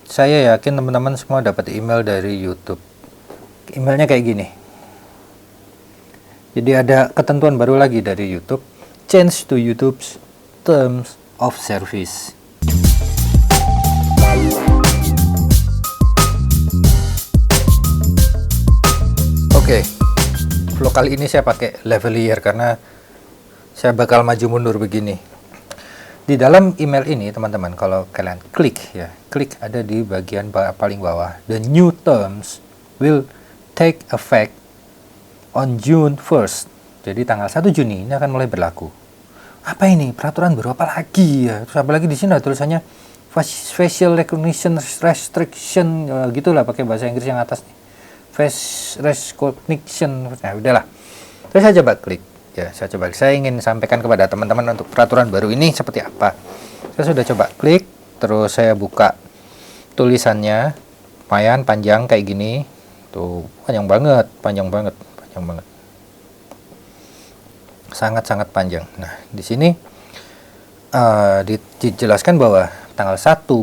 Saya yakin teman-teman semua dapat email dari YouTube. Emailnya kayak gini. Jadi ada ketentuan baru lagi dari YouTube. Change to YouTube's terms of service. Oke, vlog kali ini saya pakai lavalier karena saya bakal maju mundur begini. Di dalam email ini teman-teman, kalau kalian klik ada di bagian paling bawah. The new terms will take effect on June 1st. Jadi tanggal 1 Juni ini akan mulai berlaku. Apa ini? Peraturan baru apa lagi ya? Terus apalagi di sini ada tulisannya facial recognition restriction, gitulah pakai bahasa Inggris yang atas nih. Face recognition. Nah, udahlah. Terus saya coba klik. Saya ingin sampaikan kepada teman-teman untuk peraturan baru ini seperti apa. Saya sudah coba klik, terus saya buka tulisannya, lumayan panjang kayak gini. Tuh, panjang banget. Sangat-sangat panjang. Nah, di sini dijelaskan bahwa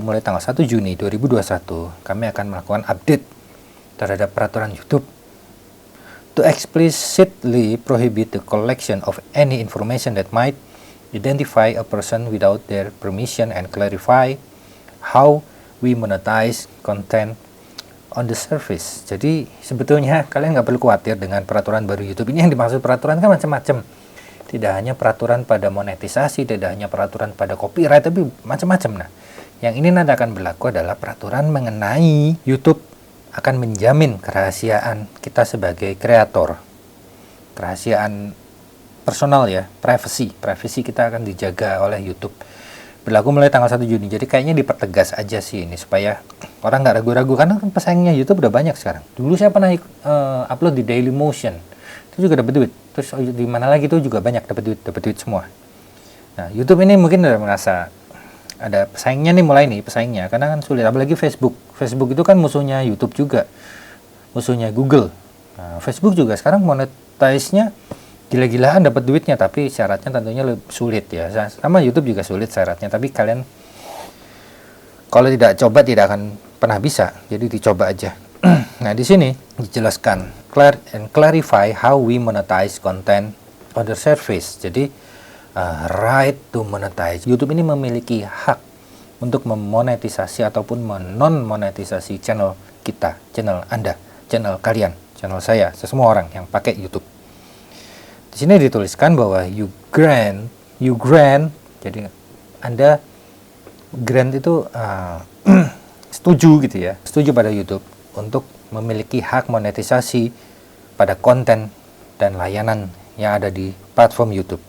mulai tanggal 1 Juni 2021 kami akan melakukan update terhadap peraturan YouTube to explicitly prohibit the collection of any information that might identify a person without their permission and clarify how we monetize content on the service. Jadi sebetulnya kalian nggak perlu khawatir dengan peraturan baru YouTube ini. Yang dimaksud peraturan kan macam-macam. Tidak hanya peraturan pada monetisasi, tidak hanya peraturan pada copyright, tapi macam-macam. Nah, yang ini nanti akan berlaku adalah peraturan mengenai YouTube akan menjamin kerahasiaan kita sebagai kreator, kerahasiaan personal ya, privacy kita akan dijaga oleh YouTube. Berlaku mulai tanggal 1 Juni. Jadi kayaknya dipertegas aja sih ini supaya orang nggak ragu-ragu, karena kan pesaingnya YouTube udah banyak sekarang. Dulu saya pernah upload di Dailymotion, itu juga dapat duit. Terus di mana lagi itu juga banyak dapat duit semua. Nah, YouTube ini mungkin udah merasa ada pesaingnya nih, mulai nih pesaingnya, karena kan sulit. Apalagi Facebook itu kan musuhnya YouTube juga, musuhnya Google. Nah, Facebook juga sekarang monetize-nya gila-gilaan dapat duitnya, tapi syaratnya tentunya lebih sulit ya. Sama YouTube juga sulit syaratnya, tapi kalian kalau tidak coba tidak akan pernah bisa. Jadi dicoba aja. Nah, di sini dijelaskan clarify how we monetize content on the service. Jadi right to monetize. YouTube ini memiliki hak untuk memonetisasi ataupun non-monetisasi channel kita, channel Anda, channel kalian, channel saya, semua orang yang pakai YouTube. Di sini dituliskan bahwa you grant, jadi Anda grant itu setuju gitu ya, setuju pada YouTube untuk memiliki hak monetisasi pada konten dan layanan yang ada di platform YouTube.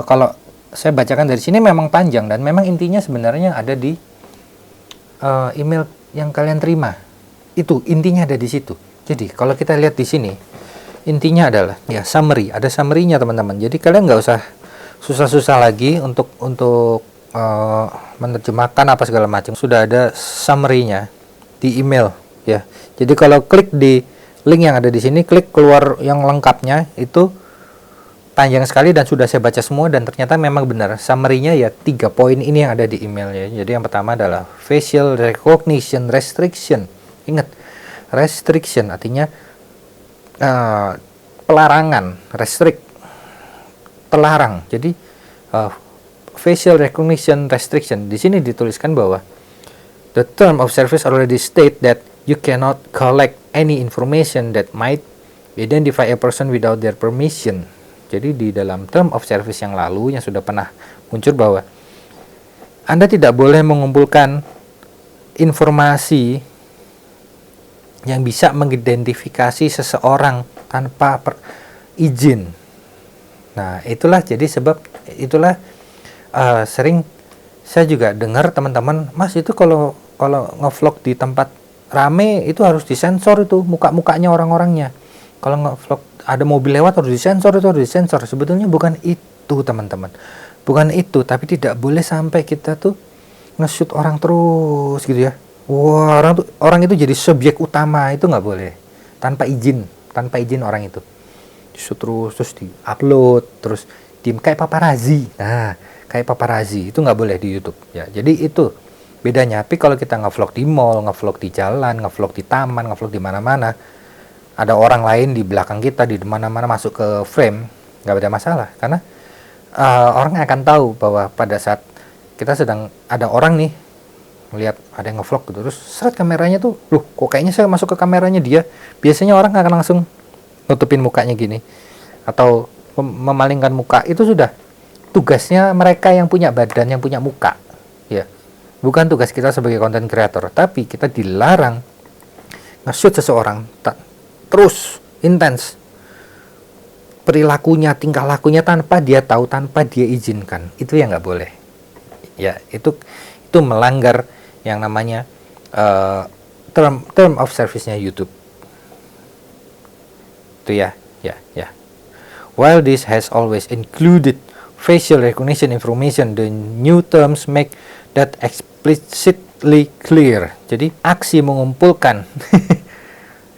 Kalau saya bacakan dari sini memang panjang dan memang intinya sebenarnya ada di email yang kalian terima. Itu intinya ada di situ. Jadi kalau kita lihat di sini, intinya adalah ya summary, ada summary-nya teman-teman. Jadi kalian nggak usah susah-susah lagi untuk menerjemahkan apa segala macam. Sudah ada summary-nya di email ya. Jadi kalau klik di link yang ada di sini, klik keluar yang lengkapnya, itu panjang sekali dan sudah saya baca semua dan ternyata memang benar. Summary-nya ya 3 poin ini yang ada di emailnya. Jadi yang pertama adalah facial recognition restriction. Ingat, restriction artinya pelarangan, restrict, terlarang. Jadi facial recognition restriction. Di sini dituliskan bahwa the term of service already state that you cannot collect any information that might identify a person without their permission. Jadi di dalam term of service yang lalu yang sudah pernah muncul bahwa Anda tidak boleh mengumpulkan informasi yang bisa mengidentifikasi seseorang tanpa izin. Nah, itulah sering saya juga dengar teman-teman, "Mas, itu kalau ngevlog di tempat rame itu harus disensor itu muka-mukanya orang-orangnya. Kalau ngevlog ada mobil lewat harus disensor, Sebetulnya bukan itu teman-teman, bukan itu, tapi tidak boleh sampai kita tuh nge-shoot orang terus gitu ya. Wah, orang itu jadi subjek utama, itu nggak boleh tanpa izin orang itu. Di-shoot terus di-upload terus kayak paparazzi. Nah, kayak paparazzi itu nggak boleh di YouTube ya. Jadi itu Bedanya, tapi kalau kita ngevlog di mall, ngevlog di jalan, ngevlog di taman, ngevlog di mana-mana, ada orang lain di belakang kita, di mana-mana masuk ke frame, nggak ada masalah. Karena orang akan tahu bahwa pada saat kita sedang ada orang nih, melihat ada yang ngevlog gitu, terus seret kameranya tuh, loh kok kayaknya saya masuk ke kameranya dia. Biasanya orang akan langsung nutupin mukanya gini, atau memalingkan muka. Itu sudah tugasnya mereka yang punya badan, yang punya muka, ya. Bukan tugas kita sebagai content creator, tapi kita dilarang nge-shoot seseorang terus intens perilakunya, tingkah lakunya tanpa dia tahu, tanpa dia izinkan. Itu yang nggak boleh. Ya, itu melanggar yang namanya term of service-nya YouTube. Itu ya. While this has always included facial recognition information, the new terms make that explicitly clear. Jadi aksi mengumpulkan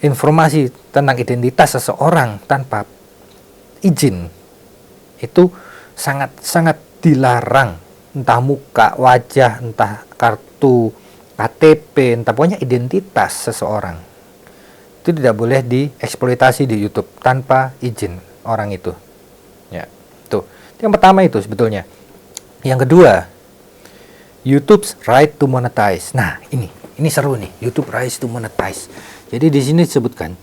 informasi tentang identitas seseorang tanpa izin itu sangat dilarang. Entah muka, wajah, entah kartu KTP, entah pokoknya identitas seseorang. Itu tidak boleh dieksploitasi di YouTube tanpa izin orang itu. Ya, tuh. Yang pertama itu sebetulnya. Yang kedua, YouTube's right to monetize. Nah, ini seru nih, YouTube right to monetize. Jadi di sini disebutkan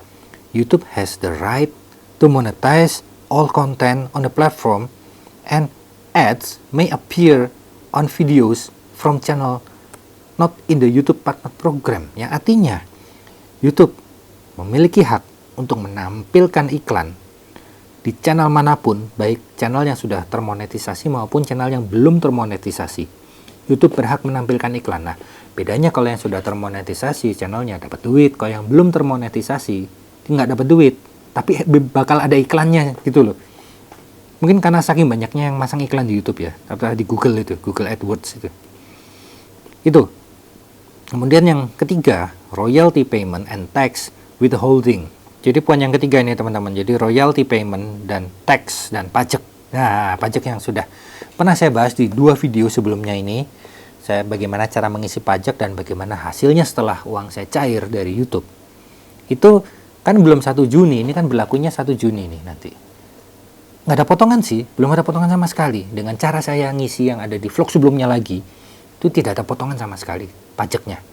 YouTube has the right to monetize all content on the platform, and ads may appear on videos from channel not in the YouTube Partner Program. Yang artinya YouTube memiliki hak untuk menampilkan iklan di channel manapun, baik channel yang sudah termonetisasi maupun channel yang belum termonetisasi. YouTube berhak menampilkan iklan. Nah, bedanya kalau yang sudah termonetisasi, channelnya dapat duit. Kalau yang belum termonetisasi, nggak dapat duit, tapi bakal ada iklannya gitu loh. Mungkin karena saking banyaknya yang masang iklan di YouTube ya, atau di Google itu, Google AdWords itu. Itu. Kemudian yang ketiga, royalty payment and tax withholding. Jadi poin yang ketiga ini teman-teman. Jadi royalty payment dan tax dan pajak. Nah, pajak yang sudah pernah saya bahas di 2 video sebelumnya ini. Saya bagaimana cara mengisi pajak dan bagaimana hasilnya setelah uang saya cair dari YouTube. Itu kan belum 1 Juni, ini kan berlakunya 1 Juni nih nanti. Nggak ada potongan sih, belum ada potongan sama sekali. Dengan cara saya ngisi yang ada di vlog sebelumnya lagi, itu tidak ada potongan sama sekali pajaknya.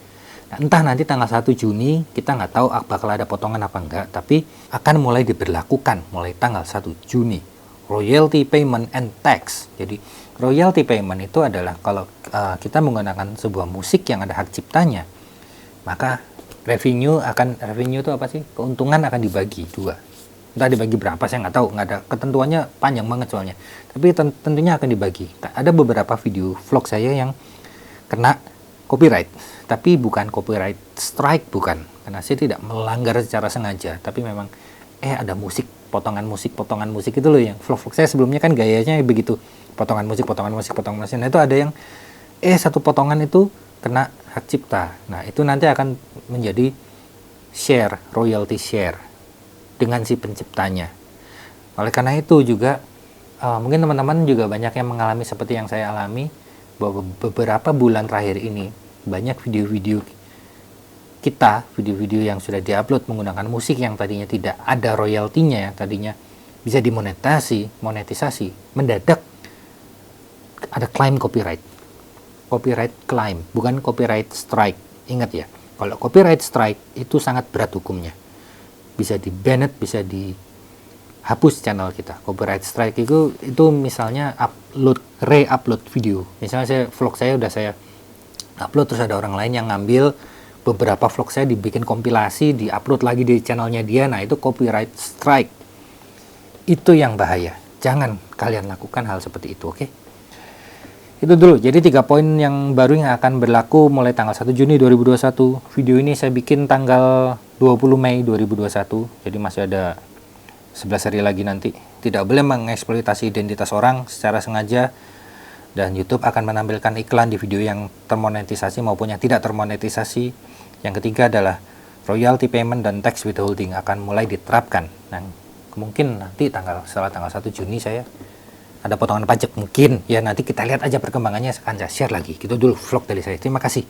Nah, entah nanti tanggal 1 Juni, kita nggak tahu bakal ada potongan apa enggak, tapi akan mulai diberlakukan mulai tanggal 1 Juni. Royalty payment and tax. Jadi royalty payment itu adalah kalau kita menggunakan sebuah musik yang ada hak ciptanya, maka revenue itu apa sih? Keuntungan akan dibagi 2. Entah dibagi berapa saya nggak tahu, nggak ada ketentuannya, panjang banget soalnya. Tapi tentunya akan dibagi. Ada beberapa video vlog saya yang kena copyright, tapi bukan copyright strike, bukan, karena saya tidak melanggar secara sengaja, tapi memang ada potongan musik itu loh. Yang vlog saya sebelumnya kan gayanya begitu, potongan musik. Nah itu ada yang satu potongan itu kena hak cipta. Nah itu nanti akan menjadi royalty share dengan si penciptanya. Oleh karena itu juga mungkin teman-teman juga banyak yang mengalami seperti yang saya alami, bahwa beberapa bulan terakhir ini banyak video-video yang sudah diupload menggunakan musik yang tadinya tidak ada royaltinya, tadinya bisa monetisasi, mendadak ada claim copyright claim, bukan copyright strike. Ingat ya, kalau copyright strike itu sangat berat hukumnya, bisa di-banned, bisa dihapus channel kita. Copyright strike itu misalnya re-upload video. Misalnya vlog saya udah saya upload, terus ada orang lain yang ngambil beberapa vlog saya, dibikin kompilasi, diupload lagi di channelnya dia. Nah itu copyright strike. Itu yang bahaya. Jangan kalian lakukan hal seperti itu, oke? Itu dulu. Jadi 3 poin yang baru yang akan berlaku mulai tanggal 1 Juni 2021. Video ini saya bikin tanggal 20 Mei 2021. Jadi masih ada 11 hari lagi nanti. Tidak boleh mengeksploitasi identitas orang secara sengaja. Dan YouTube akan menampilkan iklan di video yang termonetisasi maupun yang tidak termonetisasi. Yang ketiga adalah royalty payment dan tax withholding akan mulai diterapkan. Nah, mungkin nanti setelah tanggal 1 Juni saya ada potongan pajak mungkin ya, nanti kita lihat aja perkembangannya, akan saya share lagi. Gitu dulu vlog dari saya, terima kasih.